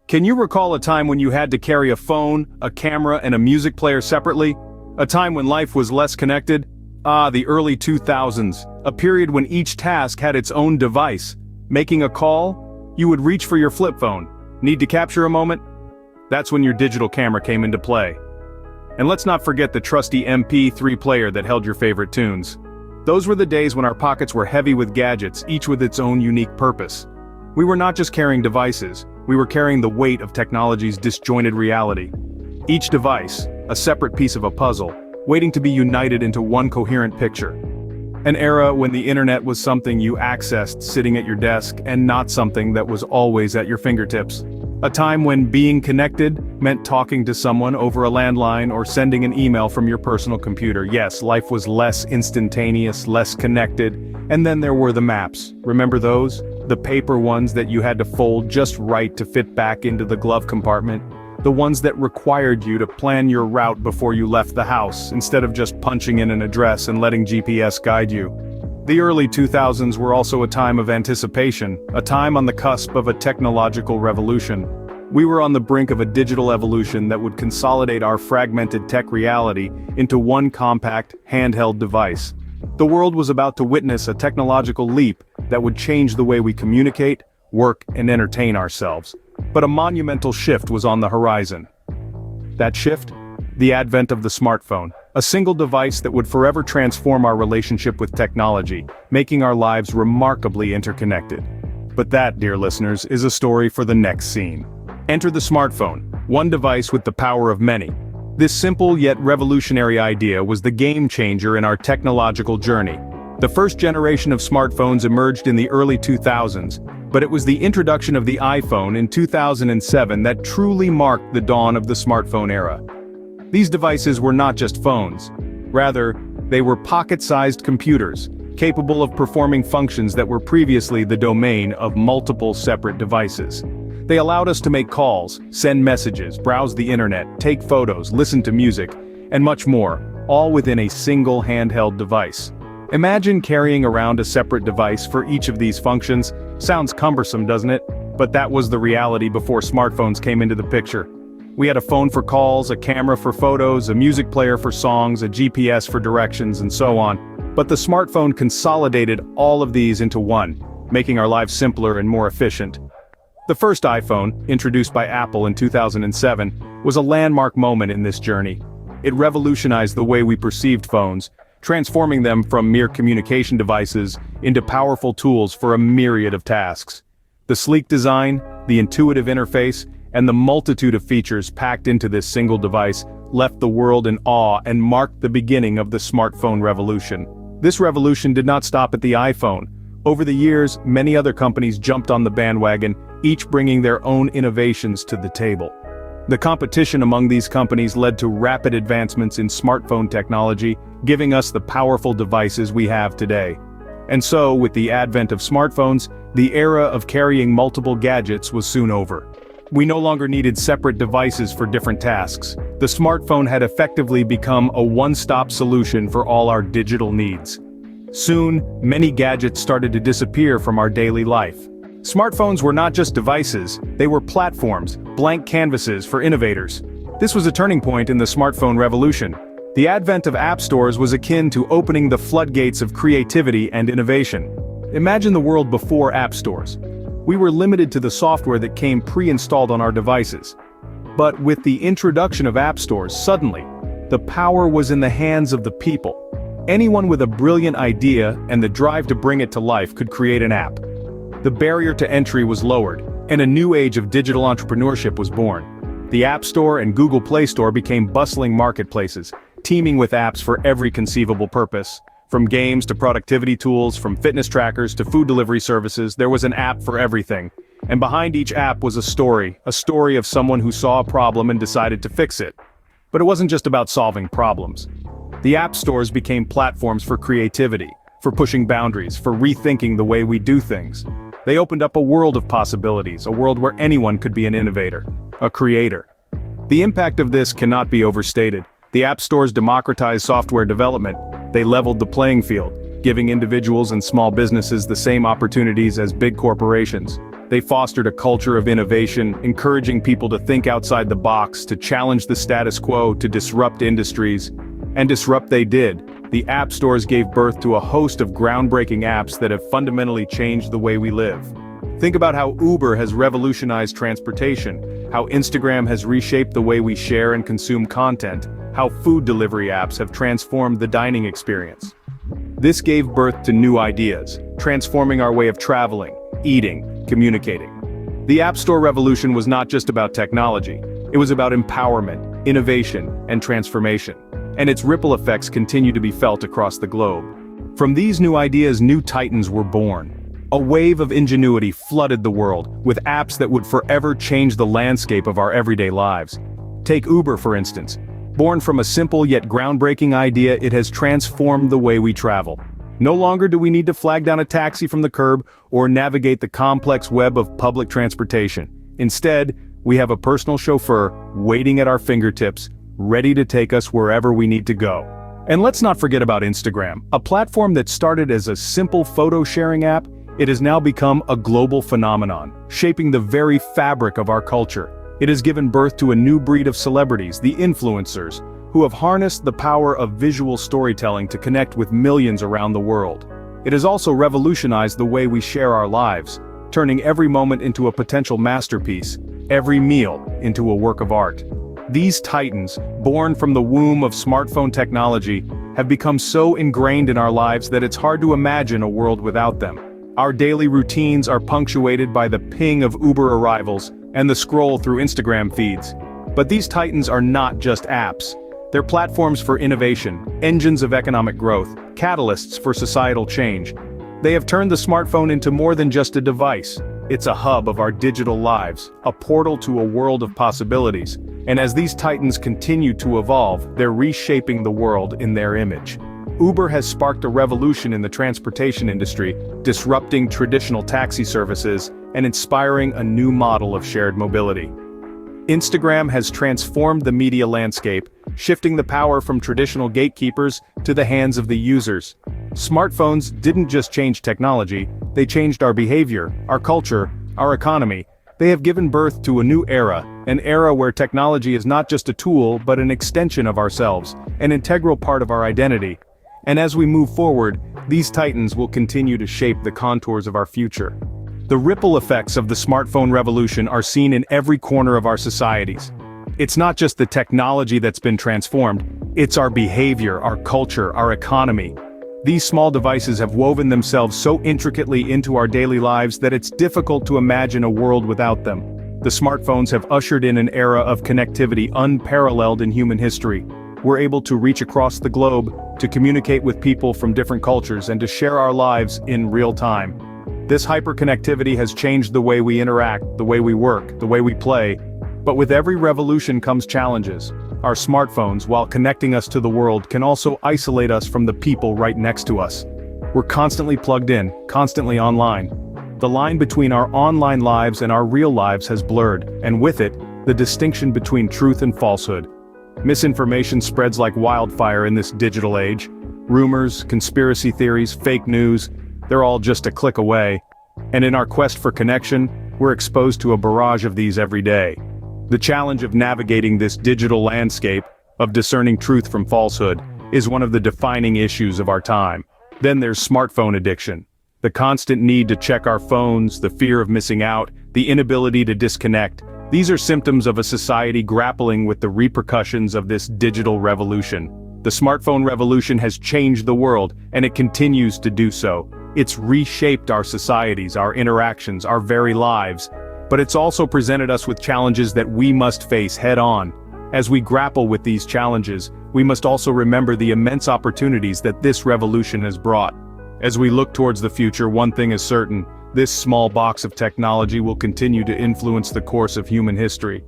Can you recall a time when you had to carry a phone, a camera, and a music player separately? A time when life was less connected? Ah, the early 2000s, a period when each task had its own device. Making a call? You would reach for your flip phone. Need to capture a moment? That's when your digital camera came into play. And let's not forget the trusty MP3 player that held your favorite tunes. Those were the days when our pockets were heavy with gadgets, each with its own unique purpose. We were not just carrying devices, we were carrying the weight of technology's disjointed reality. Each device, a separate piece of a puzzle, waiting to be united into one coherent picture. An era when the internet was something you accessed sitting at your desk and not something that was always at your fingertips. A time when being connected meant talking to someone over a landline or sending an email from your personal computer. Yes, life was less instantaneous, less connected, and then there were the maps. Remember those? The paper ones that you had to fold just right to fit back into the glove compartment. The ones that required you to plan your route before you left the house, instead of just punching in an address and letting GPS guide you. The early 2000s were also a time of anticipation, a time on the cusp of a technological revolution. We were on the brink of a digital evolution that would consolidate our fragmented tech reality into one compact, handheld device. The world was about to witness a technological leap that would change the way we communicate, work, and entertain ourselves. But a monumental shift was on the horizon. That shift? The advent of the smartphone, a single device that would forever transform our relationship with technology, making our lives remarkably interconnected. But that, dear listeners, is a story for the next scene. Enter the smartphone, one device with the power of many. This simple yet revolutionary idea was the game changer in our technological journey. The first generation of smartphones emerged in the early 2000s, but it was the introduction of the iPhone in 2007 that truly marked the dawn of the smartphone era. These devices were not just phones. Rather, they were pocket-sized computers, capable of performing functions that were previously the domain of multiple separate devices. They allowed us to make calls, send messages, browse the internet, take photos, listen to music, and much more, all within a single handheld device. Imagine carrying around a separate device for each of these functions. Sounds cumbersome, doesn't it? But that was the reality before smartphones came into the picture. We had a phone for calls, a camera for photos, a music player for songs, a GPS for directions, and so on. But the smartphone consolidated all of these into one, making our lives simpler and more efficient. The first iPhone, introduced by Apple in 2007, was a landmark moment in this journey. It revolutionized the way we perceived phones, transforming them from mere communication devices into powerful tools for a myriad of tasks. The sleek design, the intuitive interface, and the multitude of features packed into this single device left the world in awe and marked the beginning of the smartphone revolution. This revolution did not stop at the iPhone. Over the years, many other companies jumped on the bandwagon, each bringing their own innovations to the table. The competition among these companies led to rapid advancements in smartphone technology, giving us the powerful devices we have today. And so, with the advent of smartphones, the era of carrying multiple gadgets was soon over. We no longer needed separate devices for different tasks. The smartphone had effectively become a one-stop solution for all our digital needs. Soon, many gadgets started to disappear from our daily life. Smartphones were not just devices, they were platforms, blank canvases for innovators. This was a turning point in the smartphone revolution. The advent of app stores was akin to opening the floodgates of creativity and innovation. Imagine the world before app stores. We were limited to the software that came pre-installed on our devices. But with the introduction of app stores, suddenly, the power was in the hands of the people. Anyone with a brilliant idea and the drive to bring it to life could create an app. The barrier to entry was lowered, and a new age of digital entrepreneurship was born. The App Store and Google Play Store became bustling marketplaces, teeming with apps for every conceivable purpose. From games to productivity tools, from fitness trackers to food delivery services, there was an app for everything. And behind each app was a story of someone who saw a problem and decided to fix it. But it wasn't just about solving problems. The app stores became platforms for creativity, for pushing boundaries, for rethinking the way we do things. They opened up a world of possibilities, a world where anyone could be an innovator, a creator. The impact of this cannot be overstated. The app stores democratized software development. They leveled the playing field, giving individuals and small businesses the same opportunities as big corporations. They fostered a culture of innovation, encouraging people to think outside the box, to challenge the status quo, to disrupt industries. And disrupt they did. The app stores gave birth to a host of groundbreaking apps that have fundamentally changed the way we live. Think about how Uber has revolutionized transportation, how Instagram has reshaped the way we share and consume content, how food delivery apps have transformed the dining experience. This gave birth to new ideas, transforming our way of traveling, eating, communicating. The App Store revolution was not just about technology, it was about empowerment, innovation, and transformation. And its ripple effects continue to be felt across the globe. From these new ideas, new titans were born. A wave of ingenuity flooded the world, with apps that would forever change the landscape of our everyday lives. Take Uber, for instance. Born from a simple yet groundbreaking idea, it has transformed the way we travel. No longer do we need to flag down a taxi from the curb or navigate the complex web of public transportation. Instead, we have a personal chauffeur waiting at our fingertips, ready to take us wherever we need to go. And let's not forget about Instagram, a platform that started as a simple photo-sharing app. It has now become a global phenomenon, shaping the very fabric of our culture. It has given birth to a new breed of celebrities, the influencers, who have harnessed the power of visual storytelling to connect with millions around the world. It has also revolutionized the way we share our lives, turning every moment into a potential masterpiece, every meal into a work of art. These titans, born from the womb of smartphone technology, have become so ingrained in our lives that it's hard to imagine a world without them. Our daily routines are punctuated by the ping of Uber arrivals and the scroll through Instagram feeds. But these titans are not just apps. They're platforms for innovation, engines of economic growth, catalysts for societal change. They have turned the smartphone into more than just a device. It's a hub of our digital lives, a portal to a world of possibilities. And as these titans continue to evolve, they're reshaping the world in their image. Uber has sparked a revolution in the transportation industry, disrupting traditional taxi services and inspiring a new model of shared mobility. Instagram has transformed the media landscape, shifting the power from traditional gatekeepers to the hands of the users. Smartphones didn't just change technology, they changed our behavior, our culture, our economy. They have given birth to a new era, an era where technology is not just a tool but an extension of ourselves, an integral part of our identity. And as we move forward, these titans will continue to shape the contours of our future. The ripple effects of the smartphone revolution are seen in every corner of our societies. It's not just the technology that's been transformed, it's our behavior, our culture, our economy. These small devices have woven themselves so intricately into our daily lives that it's difficult to imagine a world without them. The smartphones have ushered in an era of connectivity unparalleled in human history. We're able to reach across the globe, to communicate with people from different cultures and to share our lives in real time. This hyperconnectivity has changed the way we interact, the way we work, the way we play. But with every revolution comes challenges. Our smartphones, while connecting us to the world, can also isolate us from the people right next to us. We're constantly plugged in, constantly online. The line between our online lives and our real lives has blurred, and with it, the distinction between truth and falsehood. Misinformation spreads like wildfire in this digital age. Rumors, conspiracy theories, fake news, they're all just a click away. And in our quest for connection, we're exposed to a barrage of these every day. The challenge of navigating this digital landscape, of discerning truth from falsehood, is one of the defining issues of our time. Then there's smartphone addiction. The constant need to check our phones, the fear of missing out, the inability to disconnect. These are symptoms of a society grappling with the repercussions of this digital revolution. The smartphone revolution has changed the world, and it continues to do so. It's reshaped our societies, our interactions, our very lives. But it's also presented us with challenges that we must face head-on. As we grapple with these challenges, we must also remember the immense opportunities that this revolution has brought. As we look towards the future, one thing is certain: this small box of technology will continue to influence the course of human history.